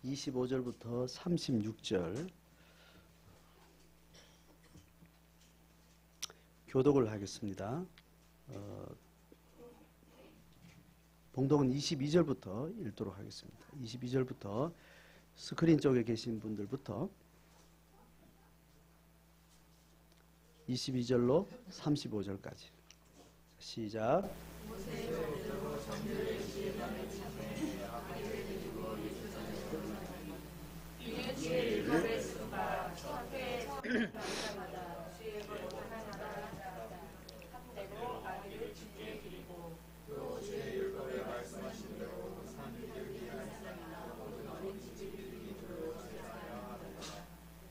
25절부터 36절 교독을 하겠습니다. 봉독은 22절부터 읽도록 하겠습니다. 22절부터 스크린 쪽에 계신 분들부터 22절로 35절까지 시작.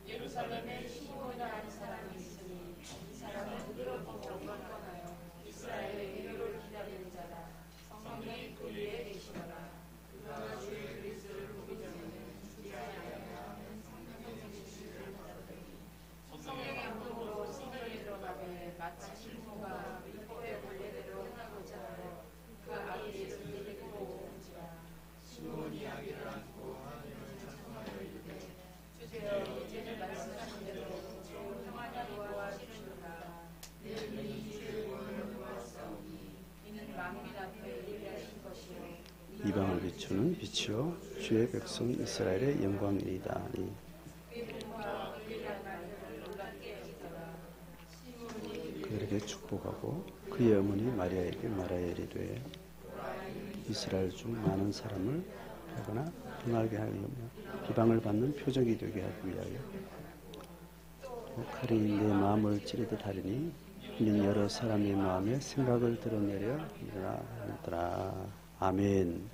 예루살렘에 시므온이라 하는 사람이 있으니 이 사람은 그렇고 경건하여 이스라엘의 인류를 기다리는 자라. 성령이 그 위에 계시더라. 그가 주의 그리스도를 보기 전에는 죽지 아니하면 성령의 지시를 받았더니 성령의 감동으로 성전에 들어가되 마치 신부가 율법의 본례대로 행하고자 하여 그 아기의 손길을 보고 온지라. 시므온이 아기를 안고 하나님을 찬송하여 이르되 주제여 이제는 말씀하신 대로 좋은 평안이 도와주시도다. 내 눈이 주의 구원을 보았사오니 이는 만민 앞에 예비하신 것이요 이방을 비추는 빛이요 주의 백성 이스라엘의 영광이리이다. 그들에게 축복하고 그의 어머니 마리아에게 말하여 이르되 이스라엘 중 많은 사람을 하거나 흥하게 하며 비방을 받는 표적이 되게 하기 위하여 칼이 내 마음을 찌르듯 하리니 이는 여러 사람의 마음에 생각을 드러내려 일어나더라. 아멘.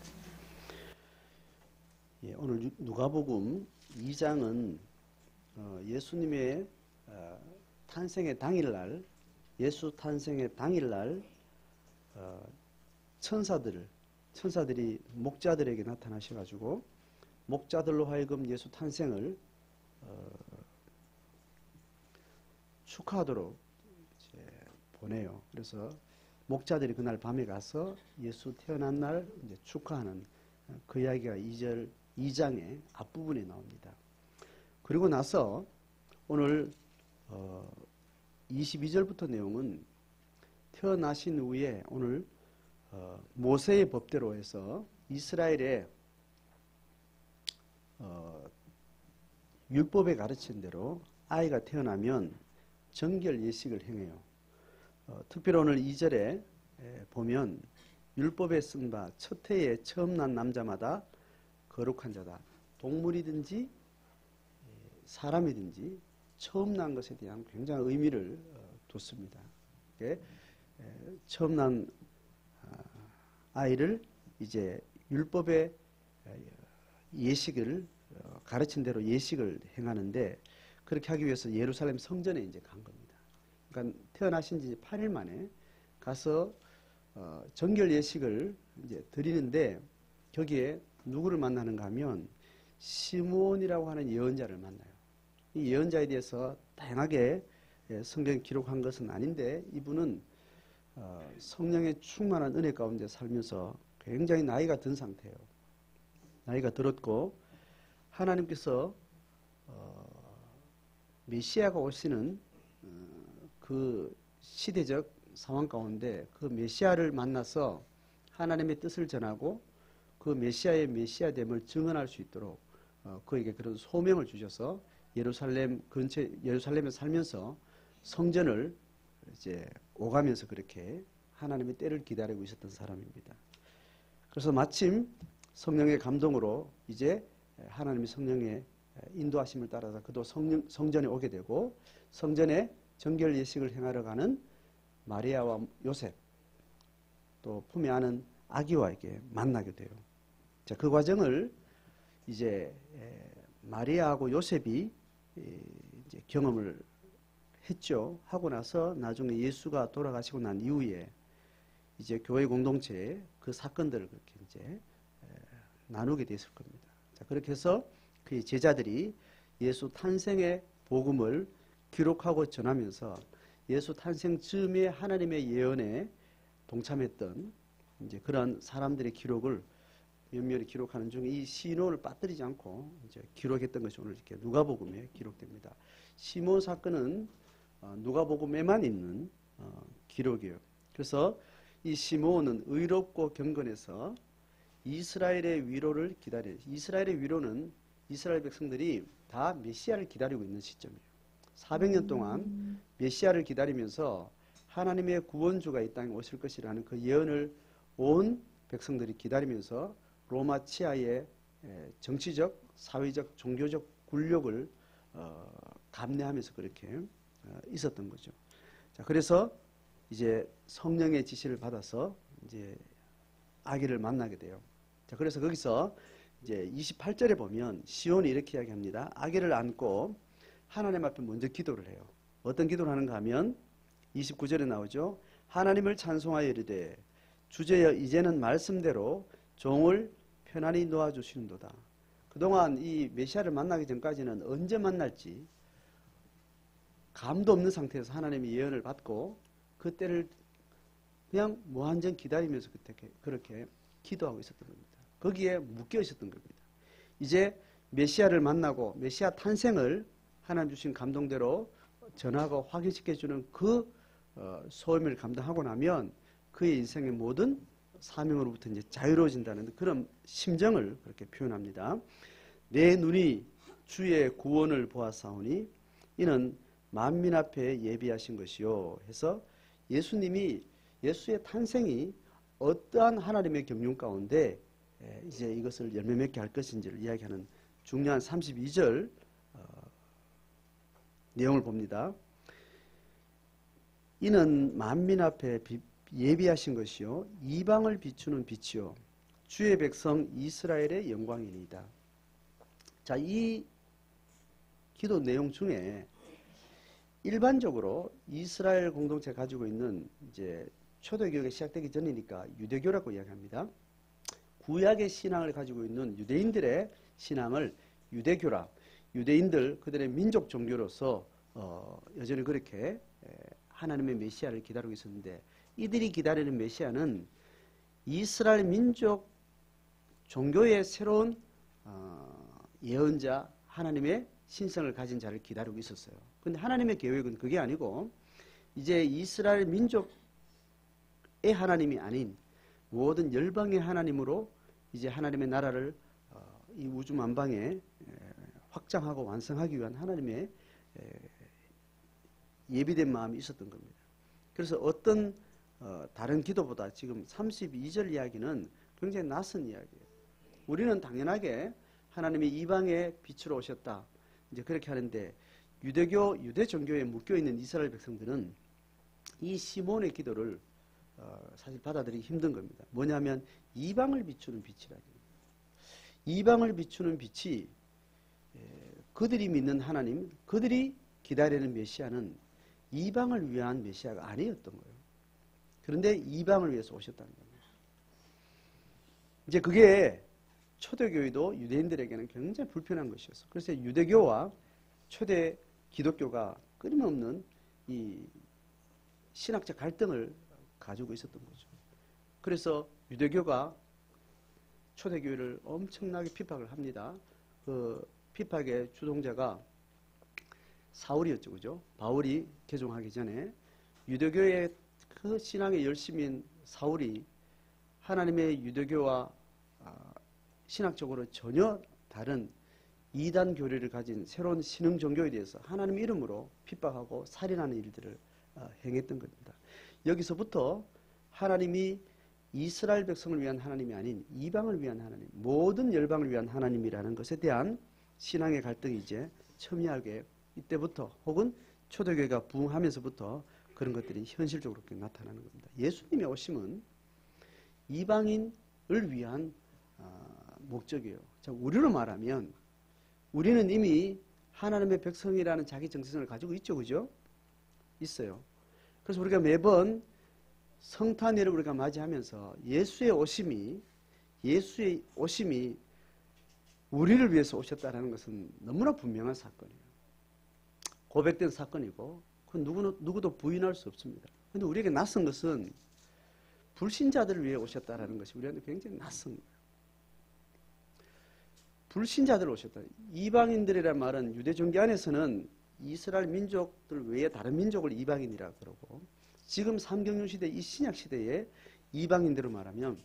예, 오늘 누가복음 2장은 예수님의 탄생의 당일날, 예수 탄생의 당일날 천사들이 목자들에게 나타나셔가지고 목자들로 하여금 예수 탄생을 축하하도록 이제 보내요. 그래서 목자들이 그날 밤에 가서 예수 태어난 날 이제 축하하는 그 이야기가 2장의 앞부분에 나옵니다. 그리고 나서 오늘 22절부터 내용은 태어나신 후에 오늘 모세의 법대로 해서 이스라엘의 율법에 가르친 대로 아이가 태어나면 정결 예식을 행해요. 특별히 오늘 2절에 보면 율법에 쓴 바 첫 해에 처음 난 남자마다 거룩한 자다. 동물이든지 사람이든지 처음 난 것에 대한 굉장한 의미를 뒀습니다. 처음 난 아이를 이제 율법의 예식을 가르친 대로 예식을 행하는데 그렇게 하기 위해서 예루살렘 성전에 이제 간 겁니다. 그러니까 태어나신 지 8일 만에 가서 정결 예식을 이제 드리는데 거기에 누구를 만나는가 하면 시므온이라고 하는 예언자를 만나요. 이 예언자에 대해서 다양하게 성경에 기록한 것은 아닌데 이분은 성령의 충만한 은혜 가운데 살면서 굉장히 나이가 든 상태예요. 나이가 들었고 하나님께서 메시아가 오시는 그 시대적 상황 가운데 그 메시아를 만나서 하나님의 뜻을 전하고 그 메시아의 메시아됨을 증언할 수 있도록 그에게 그런 소명을 주셔서 예루살렘 근처 예루살렘에 살면서 성전을 이제 오가면서 그렇게 하나님의 때를 기다리고 있었던 사람입니다. 그래서 마침 성령의 감동으로 이제 하나님의 성령의 인도하심을 따라서 그도 성전에 오게 되고 성전에 정결 예식을 행하러 가는 마리아와 요셉 또 품에 안은 아기와 이렇게 만나게 돼요. 자, 그 과정을 이제 마리아하고 요셉이 이제 경험을 했죠. 하고 나서 나중에 예수가 돌아가시고 난 이후에 이제 교회 공동체에 그 사건들을 그렇게 이제 나누게 됐을 겁니다. 자, 그렇게 해서 그의 제자들이 예수 탄생의 복음을 기록하고 전하면서 예수 탄생 즈음에 하나님의 예언에 동참했던 이제 그런 사람들의 기록을 면밀히 기록하는 중에 이 시몬을 빠뜨리지 않고 이제 기록했던 것이 오늘 이렇게 누가복음에 기록됩니다. 시몬 사건은 누가복음에만 있는 기록이에요. 그래서 이 시몬은 의롭고 경건해서 이스라엘의 위로를 기다려요. 이스라엘의 위로는 이스라엘 백성들이 다 메시아를 기다리고 있는 시점이에요. 400년 동안 메시아를 기다리면서 하나님의 구원주가 이 땅에 오실 것이라는 그 예언을 온 백성들이 기다리면서 로마 치하의 정치적, 사회적, 종교적 굴욕을 감내하면서 그렇게 있었던 거죠. 자, 그래서 이제 성령의 지시를 받아서 이제 아기를 만나게 돼요. 자, 그래서 거기서 이제 28절에 보면 시온이 이렇게 이야기합니다. 아기를 안고 하나님 앞에 먼저 기도를 해요. 어떤 기도를 하는가 하면 29절에 나오죠. 하나님을 찬송하여 이르되 주제여 이제는 말씀대로 종을 편안히 놓아주시는도다. 그동안 이 메시아를 만나기 전까지는 언제 만날지 감도 없는 상태에서 하나님의 예언을 받고 그때를 그냥 무한정 기다리면서 그렇게 기도하고 있었던 겁니다. 거기에 묶여 있었던 겁니다. 이제 메시아를 만나고 메시아 탄생을 하나님 주신 감동대로 전하고 확인시켜주는 그 소임을 감당하고 나면 그의 인생의 모든 사명으로부터 이제 자유로워진다는 그런 심정을 그렇게 표현합니다. 내 눈이 주의 구원을 보았사오니 이는 만민 앞에 예비하신 것이요 해서 예수님이 예수의 탄생이 어떠한 하나님의 경륜 가운데 이제 이것을 열매 맺게 할 것인지를 이야기하는 중요한 32절 내용을 봅니다. 이는 만민 앞에 예비하신 것이요 이방을 비추는 빛이요 주의 백성 이스라엘의 영광이니이다. 자, 이 기도 내용 중에 일반적으로 이스라엘 공동체가 가지고 있는 이제 초대교회가 시작되기 전이니까 유대교라고 이야기합니다. 구약의 신앙을 가지고 있는 유대인들의 신앙을 유대교라, 유대인들 그들의 민족 종교로서 여전히 그렇게 하나님의 메시아를 기다리고 있었는데 이들이 기다리는 메시아는 이스라엘 민족 종교의 새로운 예언자 하나님의 신성을 가진 자를 기다리고 있었어요. 그런데 하나님의 계획은 그게 아니고 이제 이스라엘 민족의 하나님이 아닌 모든 열방의 하나님으로 이제 하나님의 나라를 이 우주 만방에 확장하고 완성하기 위한 하나님의 예비된 마음이 있었던 겁니다. 그래서 어떤 다른 기도보다 지금 32절 이야기는 굉장히 낯선 이야기예요. 우리는 당연하게 하나님이 이방의 빛으로 오셨다 이제 그렇게 하는데 유대 종교에 묶여 있는 이스라엘 백성들은 이 시몬의 기도를 사실 받아들이기 힘든 겁니다. 뭐냐면 이방을 비추는 빛이라는 겁니다. 이방을 비추는 빛이 그들이 믿는 하나님, 그들이 기다리는 메시아는 이방을 위한 메시아가 아니었던 거예요. 그런데 이방을 위해서 오셨다는 겁니다. 이제 그게 초대교회도 유대인들에게는 굉장히 불편한 것이었어요. 그래서 유대교와 초대 기독교가 끊임없는 이 신학적 갈등을 가지고 있었던 거죠. 그래서 유대교가 초대교회를 엄청나게 핍박을 합니다. 그 핍박의 주동자가 사울이었죠. 그죠? 바울이 개종하기 전에 유대교의 그 신앙에 열심인 사울이 하나님의 유대교와 신학적으로 전혀 다른 이단 교리를 가진 새로운 신흥 종교에 대해서 하나님 이름으로 핍박하고 살인하는 일들을 행했던 겁니다. 여기서부터 하나님이 이스라엘 백성을 위한 하나님이 아닌 이방을 위한 하나님, 모든 열방을 위한 하나님이라는 것에 대한 신앙의 갈등이 이제 첨예하게 이때부터 혹은 초대교회가 부흥하면서부터 그런 것들이 현실적으로 나타나는 겁니다. 예수님의 오심은 이방인을 위한 목적이에요. 자, 우리로 말하면 우리는 이미 하나님의 백성이라는 자기 정체성을 가지고 있죠. 그죠? 있어요. 그래서 우리가 매번 성탄일을 우리가 맞이하면서 예수의 오심이 우리를 위해서 오셨다는 것은 너무나 분명한 사건이에요. 고백된 사건이고 그건 누구도 부인할 수 없습니다. 그런데 우리에게 낯선 것은 불신자들을 위해 오셨다는 것이 우리한테 굉장히 낯선 거예요. 불신자들 오셨다. 이방인들이란 말은 유대 종교 안에서는 이스라엘 민족들 외에 다른 민족을 이방인이라 그러고, 지금 삼경유 시대 이 신약 시대에 이방인들을 말하면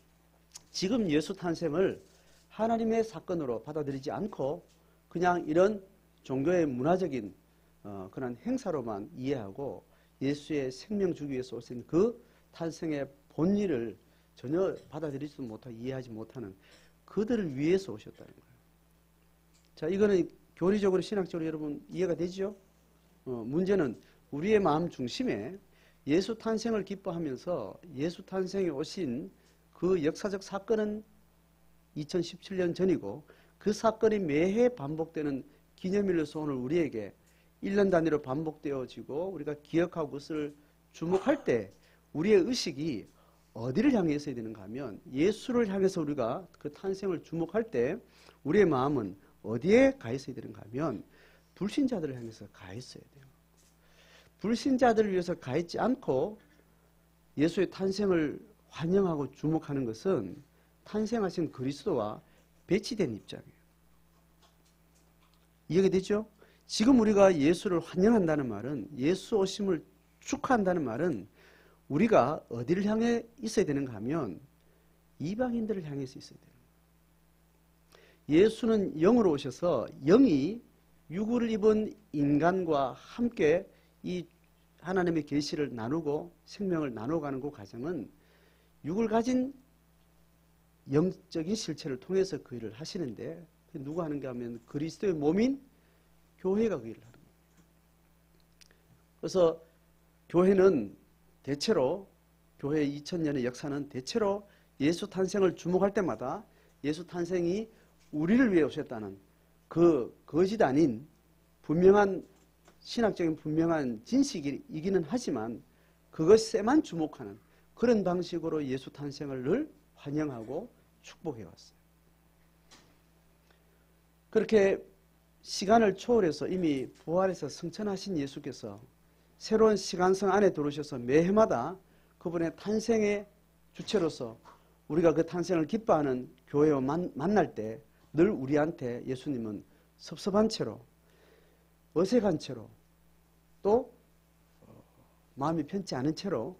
지금 예수 탄생을 하나님의 사건으로 받아들이지 않고 그냥 이런 종교의 문화적인 그런 행사로만 이해하고 예수의 생명 주기 위해서 오신 그 탄생의 본질을 전혀 받아들이지도 못하고 이해하지 못하는 그들을 위해서 오셨다는 거예요. 자, 이거는 교리적으로 신학적으로 여러분 이해가 되죠? 문제는 우리의 마음 중심에 예수 탄생을 기뻐하면서 예수 탄생에 오신 그 역사적 사건은 2017년 전이고 그 사건이 매해 반복되는 기념일로서 오늘 우리에게 1년 단위로 반복되어지고 우리가 기억하고 그것을 주목할 때 우리의 의식이 어디를 향해 있어야 되는가 하면 예수를 향해서 우리가 그 탄생을 주목할 때 우리의 마음은 어디에 가 있어야 되는가 하면 불신자들을 향해서 가 있어야 돼요. 불신자들을 위해서 가 있지 않고 예수의 탄생을 환영하고 주목하는 것은 탄생하신 그리스도와 배치된 입장이에요. 이해가 되죠? 지금 우리가 예수를 환영한다는 말은, 예수 오심을 축하한다는 말은 우리가 어디를 향해 있어야 되는가 하면 이방인들을 향해서 있어야 돼요. 예수는 영으로 오셔서 영이 육을 입은 인간과 함께 이 하나님의 계시를 나누고 생명을 나눠가는 그 과정은 육을 가진 영적인 실체를 통해서 그 일을 하시는데, 누가 하는가 하면 그리스도의 몸인 교회가 그 일을 하는 거예요. 그래서 교회는 대체로, 교회의 2000년의 역사는 대체로 예수 탄생을 주목할 때마다 예수 탄생이 우리를 위해 오셨다는 그 거짓 아닌 분명한 신학적인 분명한 진실이기는 하지만 그것에만 주목하는 그런 방식으로 예수 탄생을 늘 환영하고 축복해 왔어요. 그렇게 시간을 초월해서 이미 부활해서 승천하신 예수께서 새로운 시간성 안에 들어오셔서 매해마다 그분의 탄생의 주체로서 우리가 그 탄생을 기뻐하는 교회와 만날 때 늘 우리한테 예수님은 섭섭한 채로, 어색한 채로, 또 마음이 편치 않은 채로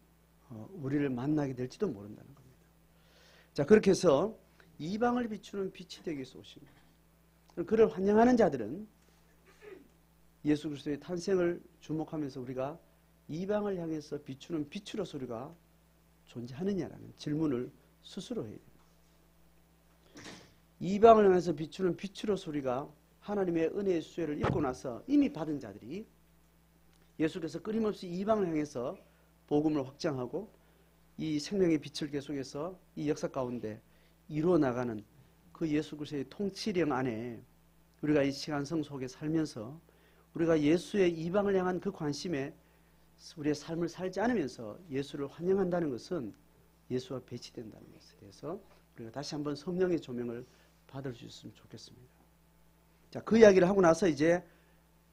우리를 만나게 될지도 모른다는 겁니다. 자, 그렇게 해서 이방을 비추는 빛이 되기 위해서 오신 거예요. 그를 환영하는 자들은 예수 그리스도의 탄생을 주목하면서 우리가 이방을 향해서 비추는 빛으로서 우리가 존재하느냐라는 질문을 스스로 해야 됩니다. 이방을 향해서 비추는 빛으로서 우리가 하나님의 은혜의 수혜를 입고 나서 이미 받은 자들이 예수께서 끊임없이 이방을 향해서 복음을 확장하고 이 생명의 빛을 계속해서 이 역사 가운데 이루어 나가는 그 예수 그리스도의 통치령 안에 우리가 이 시간성 속에 살면서 우리가 예수의 이방을 향한 그 관심에 우리의 삶을 살지 않으면서 예수를 환영한다는 것은 예수와 배치된다는 것에 대해서 우리가 다시 한번 성령의 조명을 받을 수 있으면 좋겠습니다. 자, 그 이야기를 하고 나서 이제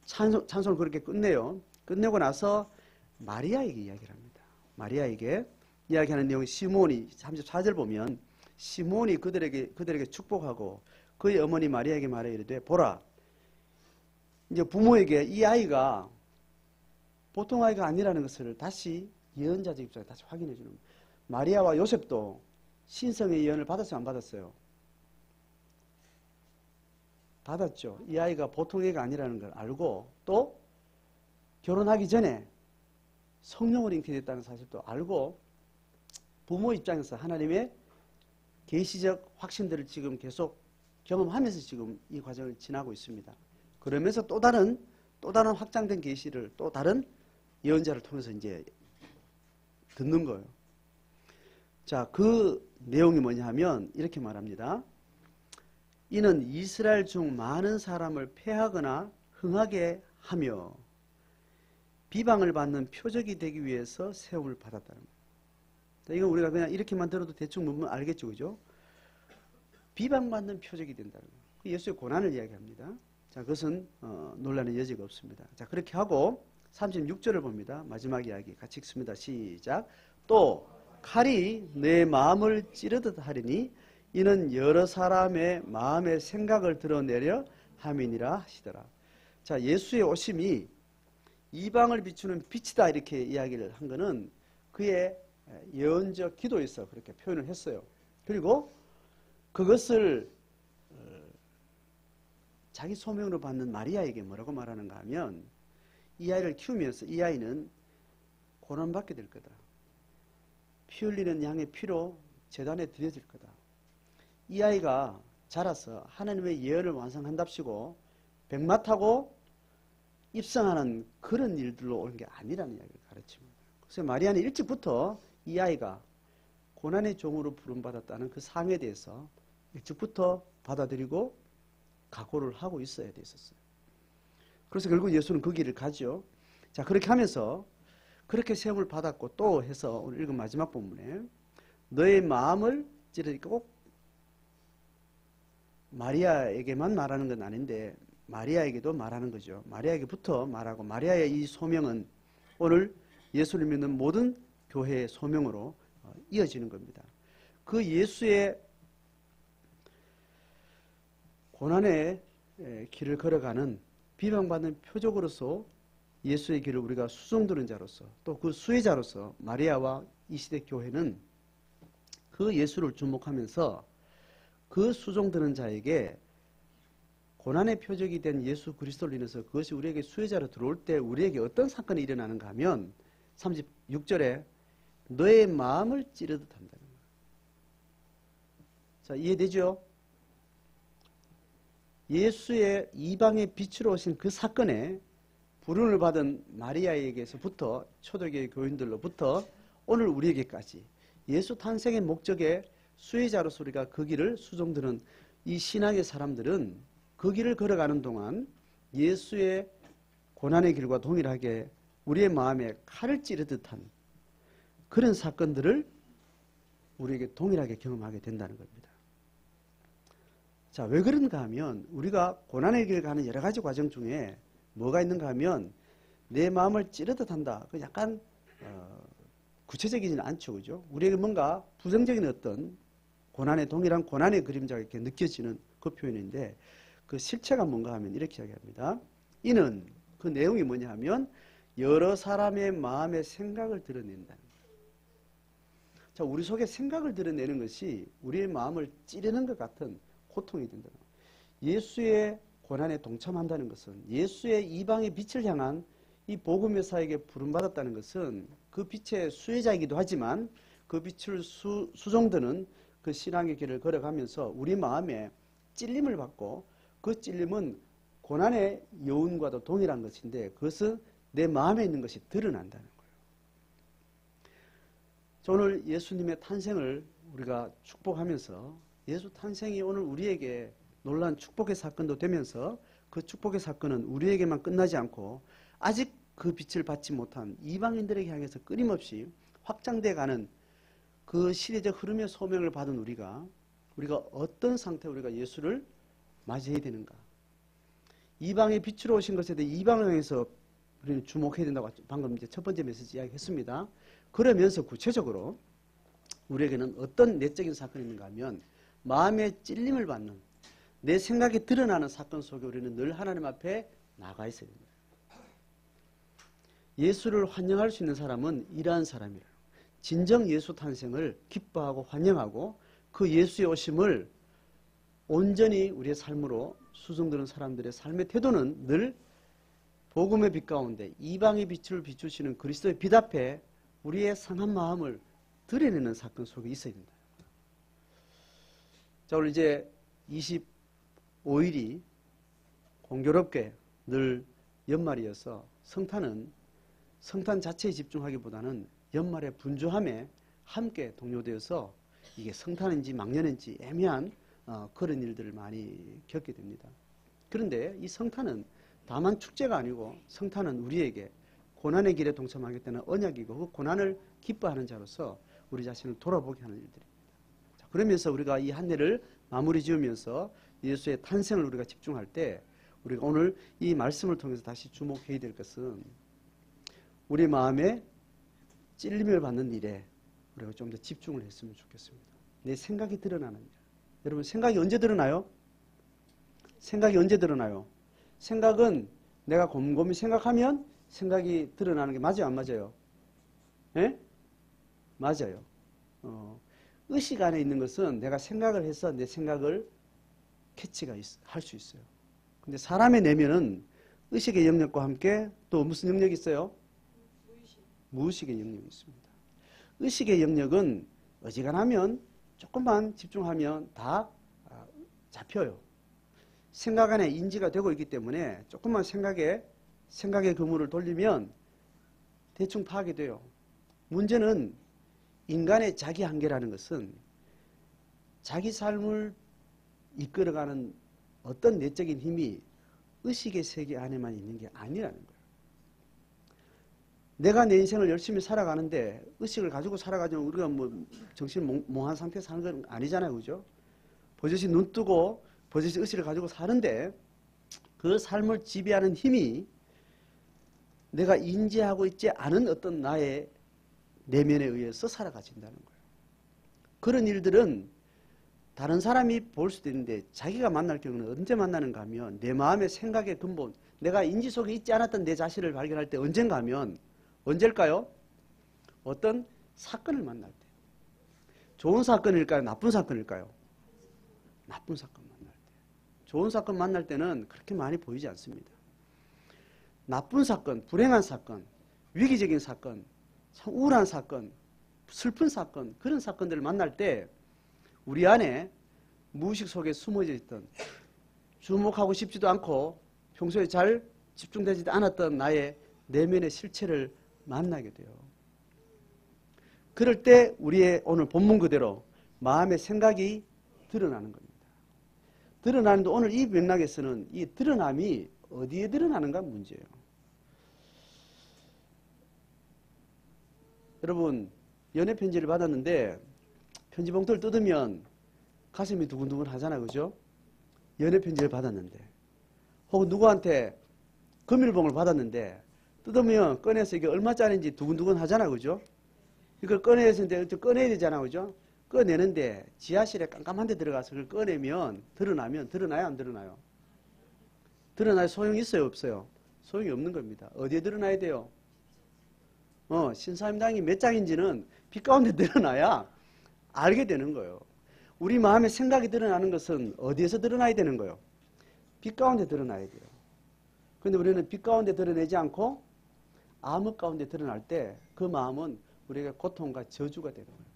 찬송을 그렇게 끝내요. 끝내고 나서 마리아에게 이야기를 합니다. 마리아에게 이야기하는 내용이 시몬이 34절 보면 시몬이 그들에게 축복하고 그의 어머니 마리아에게 말해 이르되 보라, 이제 부모에게 이 아이가 보통 아이가 아니라는 것을 다시 예언자적 입장에 다시 확인해 주는 거예요. 마리아와 요셉도 신성의 예언을 받았어요, 안 받았어요? 받았죠. 이 아이가 보통 애가 아니라는 걸 알고 또 결혼하기 전에 성령으로 잉태됐다는 사실도 알고 부모 입장에서 하나님의 계시적 확신들을 지금 계속 경험하면서 지금 이 과정을 지나고 있습니다. 그러면서 또 다른 확장된 계시를 또 다른 예언자를 통해서 이제 듣는 거예요. 자, 그 내용이 뭐냐 하면 이렇게 말합니다. 이는 이스라엘 중 많은 사람을 패하거나 흥하게 하며 비방을 받는 표적이 되기 위해서 세움을 받았다는 거예요. 이거 우리가 그냥 이렇게만 들어도 대충 보면 알겠죠, 그죠? 비방받는 표적이 된다는 거예요. 예수의 고난을 이야기합니다. 자, 그것은 논란의 여지가 없습니다. 자, 그렇게 하고 36절을 봅니다. 마지막 이야기 같이 읽습니다. 시작. 또 칼이 내 마음을 찌르듯 하리니 이는 여러 사람의 마음의 생각을 드러내려 함이니라 하시더라. 자, 예수의 오심이 이방을 비추는 빛이다 이렇게 이야기를 한 것은 그의 예언적 기도에서 그렇게 표현을 했어요. 그리고 그것을 자기 소명으로 받는 마리아에게 뭐라고 말하는가 하면 이 아이를 키우면서 이 아이는 고난받게 될 거다. 피 흘리는 양의 피로 제단에 드려질 거다. 이 아이가 자라서 하나님의 예언을 완성한답시고 백마 타고 입성하는 그런 일들로 오는 게 아니라는 이야기를 가르칩니다. 그래서 마리아는 일찍부터 이 아이가 고난의 종으로 부름받았다는 그 사명에 대해서 일찍부터 받아들이고 각오를 하고 있어야 됐었어요. 그래서 결국 예수는 그 길을 가죠. 자, 그렇게 하면서 그렇게 세움을 받았고 또 해서 오늘 읽은 마지막 본문에 너의 마음을 찌르니까 꼭 마리아에게만 말하는 건 아닌데 마리아에게도 말하는 거죠. 마리아에게부터 말하고 마리아의 이 소명은 오늘 예수를 믿는 모든 교회의 소명으로 이어지는 겁니다. 그 예수의 고난의 길을 걸어가는 비방받는 표적으로서 예수의 길을 우리가 수종드는 자로서 또 그 수혜자로서 마리아와 이 시대 교회는 그 예수를 주목하면서 그 수종드는 자에게 고난의 표적이 된 예수 그리스도를 인해서 그것이 우리에게 수혜자로 들어올 때 우리에게 어떤 사건이 일어나는가 하면 36절에 너의 마음을 찌르듯 한다는 거예요. 자, 이해되죠? 예수의 이방의 빛으로 오신 그 사건에 부름을 받은 마리아에게서부터 초대교회 교인들로부터 오늘 우리에게까지 예수 탄생의 목적에 수혜자로서 우리가 그 길을 수종드는 이 신앙의 사람들은 그 길을 걸어가는 동안 예수의 고난의 길과 동일하게 우리의 마음에 칼을 찌르듯 한 그런 사건들을 우리에게 동일하게 경험하게 된다는 겁니다. 자, 왜 그런가 하면 우리가 고난의 길을 가는 여러 가지 과정 중에 뭐가 있는가 하면 내 마음을 찌르듯 한다. 그 약간 구체적이지는 않죠. 그죠? 우리에게 뭔가 부정적인 어떤 고난의 동일한 고난의 그림자가 이렇게 느껴지는 그 표현인데 그 실체가 뭔가 하면 이렇게 이야기합니다. 이는 그 내용이 뭐냐 하면 여러 사람의 마음의 생각을 드러낸다는 거예요. 자, 우리 속에 생각을 드러내는 것이 우리의 마음을 찌르는 것 같은 고통이 된다는 거예요. 예수의 고난에 동참한다는 것은 예수의 이방의 빛을 향한 이 복음의 사역에 부름받았다는 것은 그 빛의 수혜자이기도 하지만 그 빛을 수종드는 그 신앙의 길을 걸어가면서 우리 마음에 찔림을 받고 그 찔림은 고난의 여운과도 동일한 것인데 그것은 내 마음에 있는 것이 드러난다는 거예요. 오늘 예수님의 탄생을 우리가 축복하면서 예수 탄생이 오늘 우리에게 놀라운 축복의 사건도 되면서 그 축복의 사건은 우리에게만 끝나지 않고 아직 그 빛을 받지 못한 이방인들에게 향해서 끊임없이 확장돼가는 그 시대적 흐름의 소명을 받은 우리가 어떤 상태로 우리가 예수를 맞이해야 되는가. 이방의 빛으로 오신 것에 대해 이방을 향해서 우리는 주목해야 된다고 방금 이제 첫 번째 메시지 이야기했습니다. 그러면서 구체적으로 우리에게는 어떤 내적인 사건이 있는가 하면 마음의 찔림을 받는 내 생각이 드러나는 사건 속에 우리는 늘 하나님 앞에 나가 있어야 됩니다. 예수를 환영할 수 있는 사람은 이러한 사람이에요. 진정 예수 탄생을 기뻐하고 환영하고 그 예수의 오심을 온전히 우리의 삶으로 수종드는 사람들의 삶의 태도는 늘 복음의 빛 가운데 이방의 빛을 비추시는 그리스도의 빛 앞에 우리의 상한 마음을 드러내는 사건 속에 있어야 된다. 자, 오늘 이제 25일이 공교롭게 늘 연말이어서 성탄 자체에 집중하기보다는 연말의 분주함에 함께 동요되어서 이게 성탄인지 망년인지 애매한 그런 일들을 많이 겪게 됩니다. 그런데 이 성탄은 다만 축제가 아니고 성탄은 우리에게 고난의 길에 동참하겠다는 언약이고 그 고난을 기뻐하는 자로서 우리 자신을 돌아보게 하는 일들입니다. 자, 그러면서 우리가 이 한 해를 마무리 지으면서 예수의 탄생을 우리가 집중할 때 우리가 오늘 이 말씀을 통해서 다시 주목해야 될 것은 우리 마음에 찔림을 받는 일에 우리가 좀 더 집중을 했으면 좋겠습니다. 내 생각이 드러나는 일. 여러분 생각이 언제 드러나요? 생각이 언제 드러나요? 생각은 내가 곰곰이 생각하면 생각이 드러나는 게 맞아요, 안 맞아요? 예? 맞아요. 의식 안에 있는 것은 내가 생각을 해서 내 생각을 캐치가 할 수 있어요. 근데 사람의 내면은 의식의 영역과 함께 또 무슨 영역이 있어요? 무의식의 영역이 있습니다. 의식의 영역은 어지간하면 조금만 집중하면 다 잡혀요. 생각 안에 인지가 되고 있기 때문에 조금만 생각의 그물을 돌리면 대충 파악이 돼요. 문제는 인간의 자기 한계라는 것은 자기 삶을 이끌어가는 어떤 내적인 힘이 의식의 세계 안에만 있는 게 아니라는 거예요. 내가 내 인생을 열심히 살아가는데 의식을 가지고 살아가지면 우리가 뭐 정신 몽한 상태에서 사는 건 아니잖아요. 그죠? 버젓이 눈 뜨고 버젓이 의식을 가지고 사는데 그 삶을 지배하는 힘이 내가 인지하고 있지 않은 어떤 나의 내면에 의해서 살아가진다는 거예요. 그런 일들은 다른 사람이 볼 수도 있는데 자기가 만날 경우는 언제 만나는가 하면 내 마음의 생각의 근본, 내가 인지 속에 있지 않았던 내 자신을 발견할 때 언젠가 하면 언제일까요? 어떤 사건을 만날 때. 좋은 사건일까요? 나쁜 사건일까요? 나쁜 사건 만날 때. 좋은 사건 만날 때는 그렇게 많이 보이지 않습니다. 나쁜 사건, 불행한 사건, 위기적인 사건, 우울한 사건, 슬픈 사건, 그런 사건들을 만날 때 우리 안에 무의식 속에 숨어져 있던 주목하고 싶지도 않고 평소에 잘 집중되지 않았던 나의 내면의 실체를 만나게 돼요. 그럴 때 우리의 오늘 본문 그대로 마음의 생각이 드러나는 겁니다. 드러나는데 오늘 이 맥락에서는 이 드러남이 어디에 드러나는가 문제예요. 여러분 연애 편지를 받았는데 편지 봉투를 뜯으면 가슴이 두근두근 하잖아요. 그죠? 연애 편지를 받았는데 혹은 누구한테 금일봉을 받았는데 뜯으면 꺼내서 이게 얼마짜리인지 두근두근 하잖아요. 그죠? 이걸 꺼내서 이제 꺼내야 되잖아요. 그죠? 꺼내는데 지하실에 깜깜한 데 들어가서 그걸 꺼내면 드러나요? 안 드러나요? 드러나야 소용이 있어요? 없어요? 소용이 없는 겁니다. 어디에 드러나야 돼요? 신사임당이 몇 장인지는 빛 가운데 드러나야 알게 되는 거예요. 우리 마음의 생각이 드러나는 것은 어디에서 드러나야 되는 거예요? 빛 가운데 드러나야 돼요. 그런데 우리는 빛 가운데 드러내지 않고 암흑 가운데 드러날 때 그 마음은 우리에게 고통과 저주가 되는 거예요.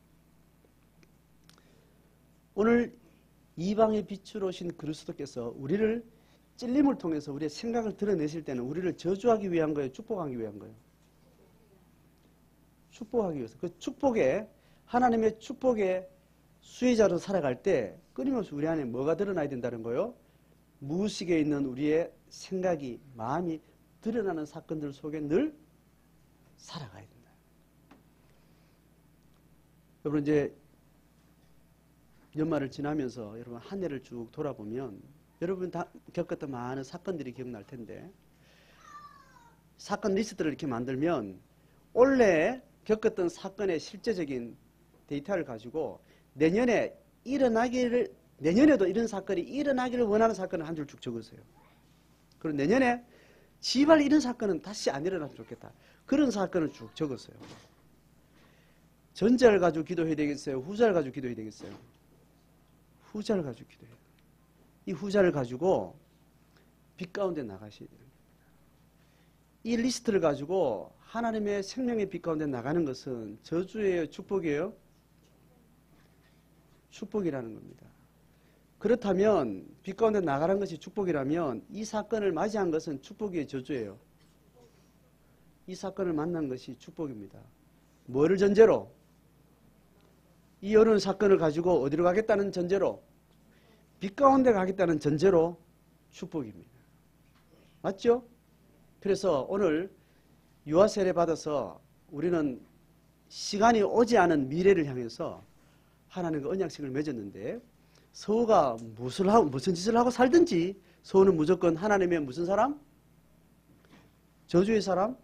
오늘 이방의 빛으로 오신 그리스도께서 우리를 찔림을 통해서 우리의 생각을 드러내실 때는 우리를 저주하기 위한 거예요? 축복하기 위한 거예요? 축복하기 위해서. 그 축복에 하나님의 축복의 수혜자로 살아갈 때 끊임없이 우리 안에 뭐가 드러나야 된다는 거예요? 무의식에 있는 우리의 생각이, 마음이 드러나는 사건들 속에 늘 살아가야 된다. 여러분 이제 연말을 지나면서 여러분 한 해를 쭉 돌아보면 여러분 다 겪었던 많은 사건들이 기억날 텐데 사건 리스트를 이렇게 만들면 올해 겪었던 사건의 실제적인 데이터를 가지고 내년에도 이런 사건이 일어나기를 원하는 사건을 한 줄 쭉 적으세요. 그리고 내년에 제발 이런 사건은 다시 안 일어나면 좋겠다. 그런 사건을 쭉 적었어요. 전자를 가지고 기도해야 되겠어요? 후자를 가지고 기도해야 되겠어요? 후자를 가지고 기도해요. 이 후자를 가지고 빛 가운데 나가셔야 돼요. 이 리스트를 가지고 하나님의 생명의 빛 가운데 나가는 것은 저주예요? 축복이에요? 축복이라는 겁니다. 그렇다면 빛 가운데 나가는 것이 축복이라면 이 사건을 맞이한 것은 축복이에요? 저주예요? 이 사건을 만난 것이 축복입니다. 뭐를 전제로? 이 어려운 사건을 가지고 어디로 가겠다는 전제로? 빛 가운데 가겠다는 전제로 축복입니다. 맞죠? 그래서 오늘 유아 세례 받아서 우리는 시간이 오지 않은 미래를 향해서 하나님과 언약식을 맺었는데 서우가 무슨 짓을 하고 살든지 서우는 무조건 하나님의 무슨 사람? 저주의 사람?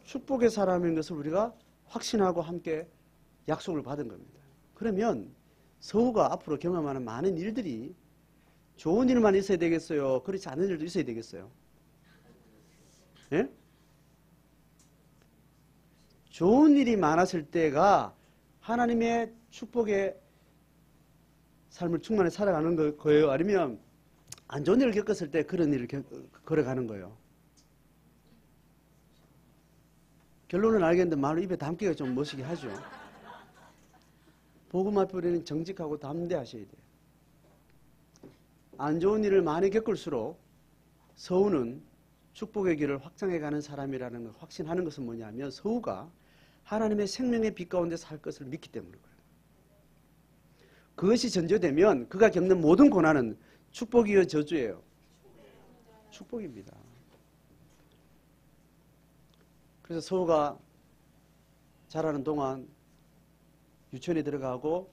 축복의 사람인 것을 우리가 확신하고 함께 약속을 받은 겁니다. 그러면 서우가 앞으로 경험하는 많은 일들이 좋은 일만 있어야 되겠어요? 그렇지 않은 일도 있어야 되겠어요? 예? 좋은 일이 많았을 때가 하나님의 축복의 삶을 충만히 살아가는 거예요? 아니면 안 좋은 일을 겪었을 때 그런 일을 걸어가는 거예요? 결론은 알겠는데 말을 입에 담기가 좀 멋이게 하죠. 복음 앞에 우리는 정직하고 담대하셔야 돼요. 안 좋은 일을 많이 겪을수록 서우는 축복의 길을 확장해가는 사람이라는 걸 확신하는 것은 뭐냐면 서우가 하나님의 생명의 빛 가운데 살 것을 믿기 때문인 거예요. 그것이 전제되면 그가 겪는 모든 고난은 축복이요 저주예요? 축복입니다. 그래서 서우가 자라는 동안 유치원에 들어가고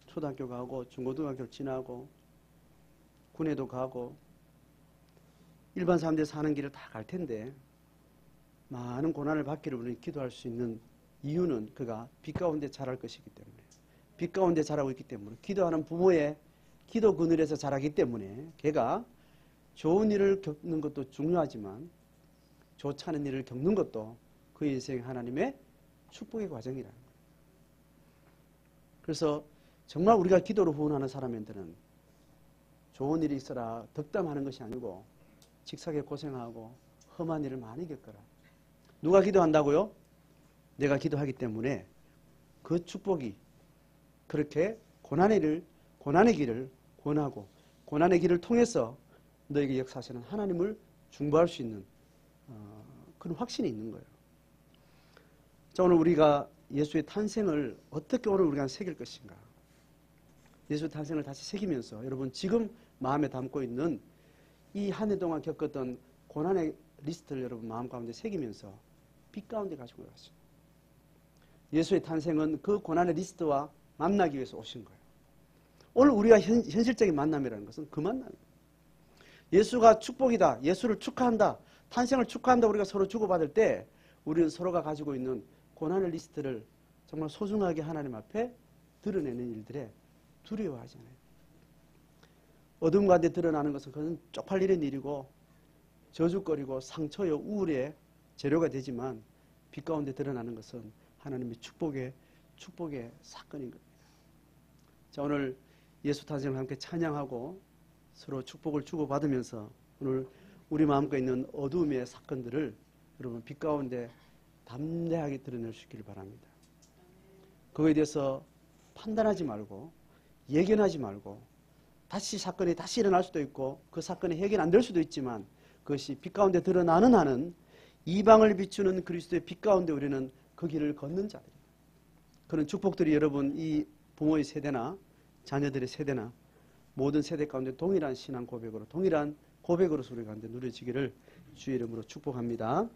초등학교 가고 중고등학교를 지나고 군에도 가고 일반 사람들이 사는 길을 다 갈 텐데 많은 고난을 받기를 우리는 기도할 수 있는 이유는 그가 빛 가운데 자랄 것이기 때문에 빛 가운데 자라고 있기 때문에 기도하는 부모의 기도 그늘에서 자라기 때문에 걔가 좋은 일을 겪는 것도 중요하지만 좋지 않은 일을 겪는 것도 그 인생의 하나님의 축복의 과정이라는 거예요. 그래서 정말 우리가 기도로 후원하는 사람한테는 좋은 일이 있어라 덕담하는 것이 아니고 직사게 고생하고 험한 일을 많이 겪어라. 누가 기도한다고요? 내가 기도하기 때문에 그 축복이 그렇게 고난의 길을 권하고 고난의 길을 통해서 너에게 역사하시는 하나님을 중보할 수 있는 그런 확신이 있는 거예요. 자, 오늘 우리가 예수의 탄생을 어떻게 오늘 우리가 새길 것인가. 예수의 탄생을 다시 새기면서 여러분 지금 마음에 담고 있는 이 한 해 동안 겪었던 고난의 리스트를 여러분 마음 가운데 새기면서 빛 가운데 가지고 가시죠. 예수의 탄생은 그 고난의 리스트와 만나기 위해서 오신 거예요. 오늘 우리가 현실적인 만남이라는 것은 그 만남이에요. 예수가 축복이다. 예수를 축하한다. 탄생을 축하한다. 우리가 서로 주고받을 때 우리는 서로가 가지고 있는 고난의 리스트를 정말 소중하게 하나님 앞에 드러내는 일들에 두려워하지 않아요. 어둠 가운데 드러나는 것은 그건 쪽팔리는 일이고 저주거리고 상처요 우울의 재료가 되지만 빛 가운데 드러나는 것은 하나님의 축복의 사건인 겁니다. 자, 오늘 예수 탄생을 함께 찬양하고 서로 축복을 주고받으면서 오늘 우리 마음속에 있는 어두움의 사건들을 여러분 빛 가운데 담대하게 드러낼 수 있기를 바랍니다. 그거에 대해서 판단하지 말고 예견하지 말고 다시 사건이 다시 일어날 수도 있고 그 사건이 해결 안 될 수도 있지만 그것이 빛 가운데 드러나는 한은 이방을 비추는 그리스도의 빛 가운데 우리는 그 길을 걷는 자들입니다. 그런 축복들이 여러분 이 부모의 세대나 자녀들의 세대나 모든 세대 가운데 동일한 신앙 고백으로 동일한 고백으로서 우리 가운데 누려지기를 주의 이름으로 축복합니다.